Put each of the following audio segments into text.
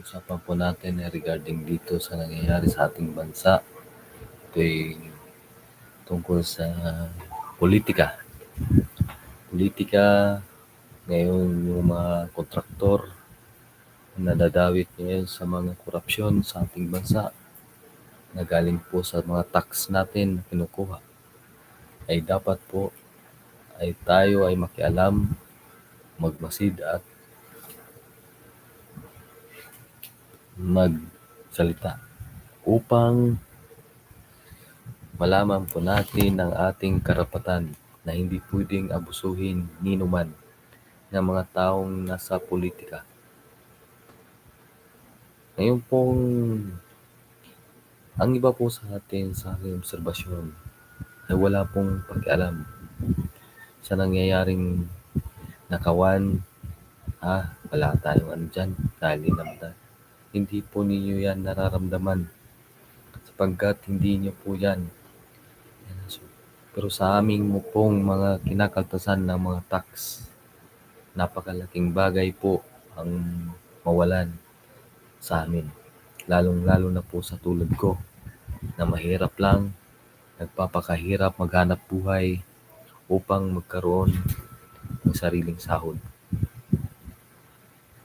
Pag-uusapan po natin ay regarding dito sa nangyayari sa ating bansa. Ito ay tungkol sa politika. Politika, ngayon yung mga kontraktor na nadadawit ngayon sa mga korupsyon sa ating bansa na galing po sa mga tax natin na kinukuha, ay dapat po ay tayo ay makialam, magmasid at magsalita upang malaman po natin ang ating karapatan na hindi pwedeng abusuhin ninuman ng mga taong nasa politika. Ngayon pong, ang iba po sa atin sa aking obserbasyon ay wala pong pakialam sa nangyayaring nakawan. Wala tayong ano dyan, nalinamdan. Hindi po ninyo yan nararamdaman sapagkat hindi nyo po yan. Pero sa aming pong mga kinakaltasan ng mga tax, napakalaking bagay po ang mawalan sa amin. Lalong-lalo na po sa tulad ko na mahirap lang, nagpapakahirap maghanap buhay upang magkaroon ng sariling sahod.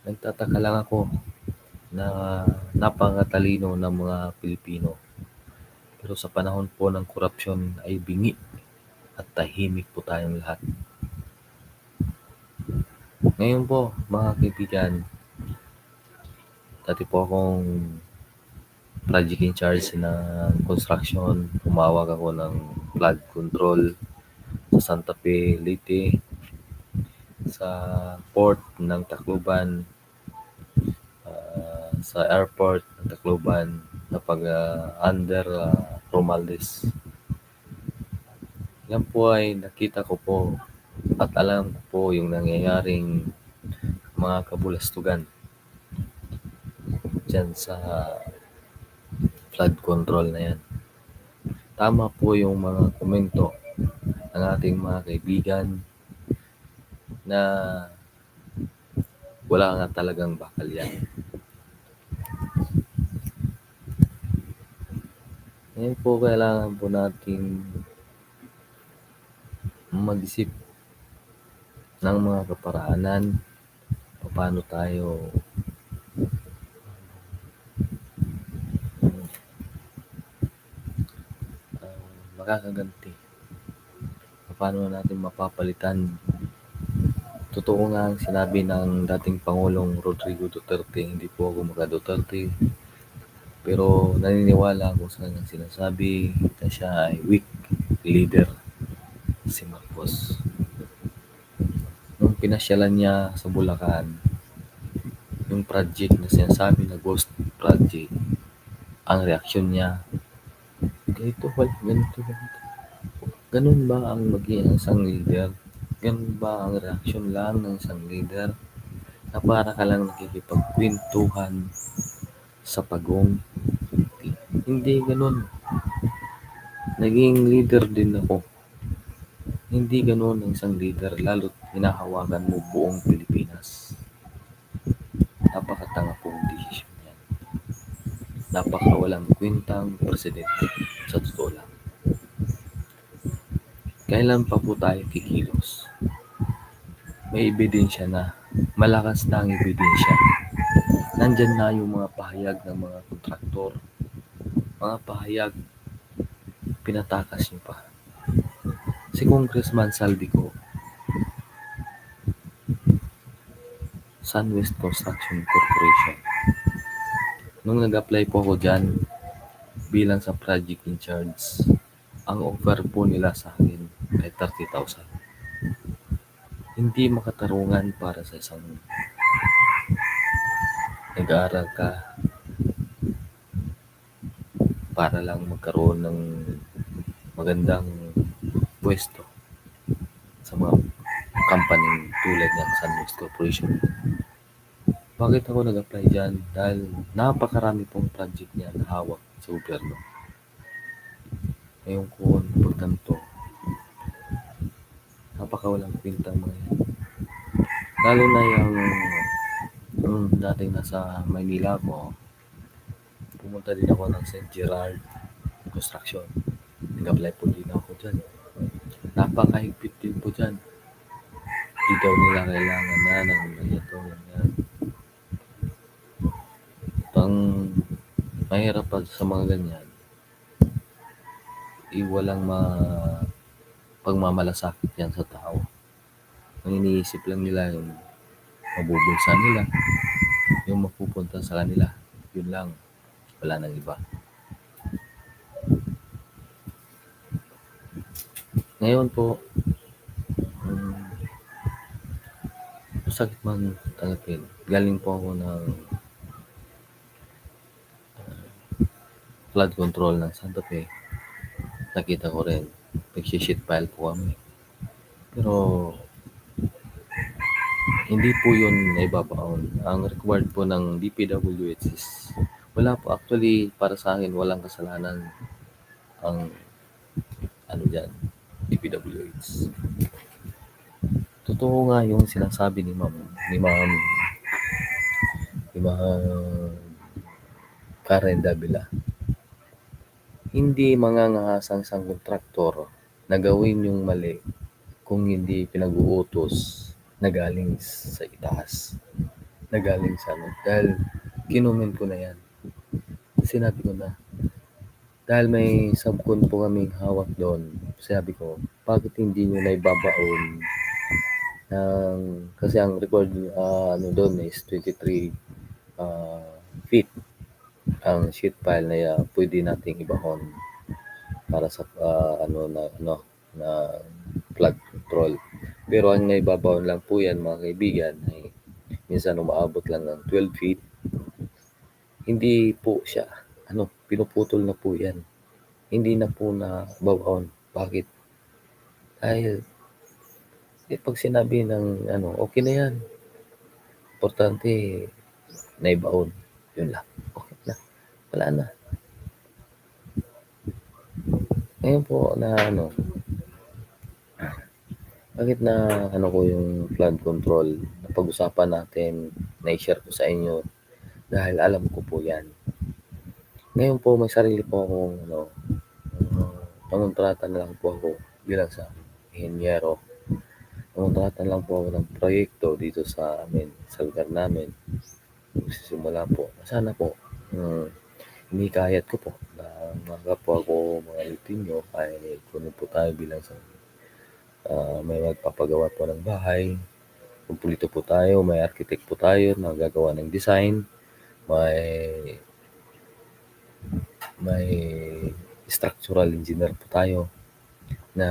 Nagtataka lang ako na napakatalino ng mga Pilipino. Pero sa panahon po ng korupsyon ay bingi at tahimik po tayong lahat. Ngayon po, mga kaibigan, dati po akong project in charge ng construction. Humawak ako ng flood control sa Santa Fe, Leyte, sa port ng Tacloban, sa airport ng Tacloban na under Romaldez. Yan po ay nakita ko po at alam ko po yung nangyayaring mga kabulastugan dyan sa flood control na yan. Tama po yung mga komento ng ating mga kaibigan na wala nga talagang bakal yan. Ngayon po kailangan po natin mag-isip ng mga kaparaanan paano tayo makakaganti, paano natin mapapalitan. Totoo nga ang sinabi ng dating Pangulong Rodrigo Duterte, hindi po ako maka-Duterte, pero naniniwala ako sa kanyang sinasabi na siya ay weak leader, si Marcos. Nung pinasyalan niya sa Bulacan, yung project na sinasabi na ghost project, ang reaksyon niya, ganito. Ganun ba ang maging isang leader? Ganun ba ang reaksyon lang ng isang leader? Na para ka lang nakikipagkwentuhan sa pagong? Hindi ganun. Naging leader din ako. Hindi ganun ang isang leader, lalo't hinahawakan mo buong Pilipinas. Napakatanga pong desisyon yan. Napakawalang kwentang presidente, sa totoo lang. Kailan pa po tayo kikilos? May ebidensya na, malakas na ang ebidensya. Nandyan na yung mga pahayag ng mga kontraktor, mga pahayag, pinatakas niyo pa. Si Congressman Saldico, Sunwest Construction Corporation. Nung nag-apply po ako dyan bilang sa project in charge, ang offer po nila sa akin ay 30,000. Hindi makatarungan para sa isang nag-aaral ka para lang magkaroon ng magandang pwesto sa mga company tulad ng Sunwest Corporation. Bakit ako nag-apply dyan? Dahil napakarami pong project niya na hawak sa gobyerno. Ngayon ko pagtanto, napakawalang kwentang mga yan. Lalo na yung Nung dating nasa Maynila ako, pumunta din ako ng St. Gerard Construction. Nag-apply po din ako dyan. Napakahigpit din po dyan. Di daw nila kailangan na ng ganito, ganyan. Ang mahirap pa sa mga ganyan, walang pagmamalasakit yan sa tao. Ang iniisip lang nila yung mabubulsa nila, yung mapupunta sa kanila. Yun lang. Wala nang iba. Ngayon po, masakit man tanggapin. Galing po ako ng flood control ng Santa Fe. Nakita ko rin, nag-sheet pile po kami. Pero hindi po yun naibabaon. Ang required po ng DPWH is wala po. Actually, para sa akin, walang kasalanan ang dyan, DPWH. Totoo nga yung sinasabi ni Ma'am Karen Davila. Hindi mangangahasang sang kontraktor na gawin yung mali kung hindi pinag-uutos na galing sa itaas, na galing sa dahil kinumin ko na yan. Sinabi ko na, dahil may subcon po kaming hawak doon, sabi ko, bakit hindi nyo na ibabaon kasi ang record doon is 23 feet ang sheet pile na pwede nating ibahon para sa na flood control. Pero ang naibabaon lang po yan, mga kaibigan, ay minsan umaabot lang ng 12 feet. Hindi po siya, pinuputol na po yan. Hindi na po na babaon. Bakit? Dahil pag sinabi ng okay na yan. Importante, naibaon. Yun lang. Okay na. Wala na. Ngayon po na bakit na ko yung flood control, napag-usapan natin, na-share ko sa inyo dahil alam ko po yan. Ngayon po may sarili po akong pangontrata na lang po ako bilang sa inhenyero. Pangontrata lang po ako ng proyekto dito sa amin, sa lugar namin. Magsisimula po. Sana po, hinikayat ko po na mga po ako, mga Lutinyo, ay kunin po tayo bilang sa may magpapagawa po ng bahay. Kumpulito po tayo, may architect po tayo na gagawa ng design, may structural engineer po tayo na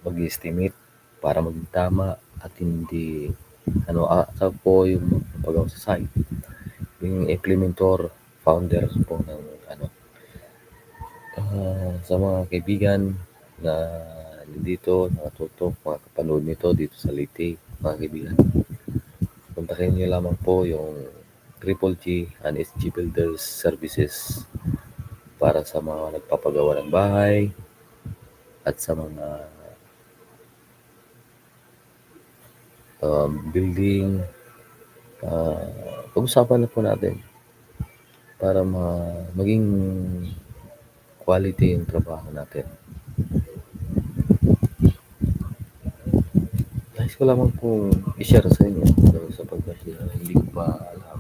mag-estimate para maging tama at hindi sa po yung paggawa sa site. Yung implementor, founder po ng sa mga kaibigan na dito, nakatutok, mga kapanood nito dito sa Leyte, mga kaibigan. Kontakin nyo lamang po yung Triple G and SG Builders Services para sa mga nagpapagawa ng bahay at sa mga building. Pag-usapan na po natin para maging quality yung trabaho natin. Nais ko lamang po i-share sa inyo sapagkat hindi ko pa alam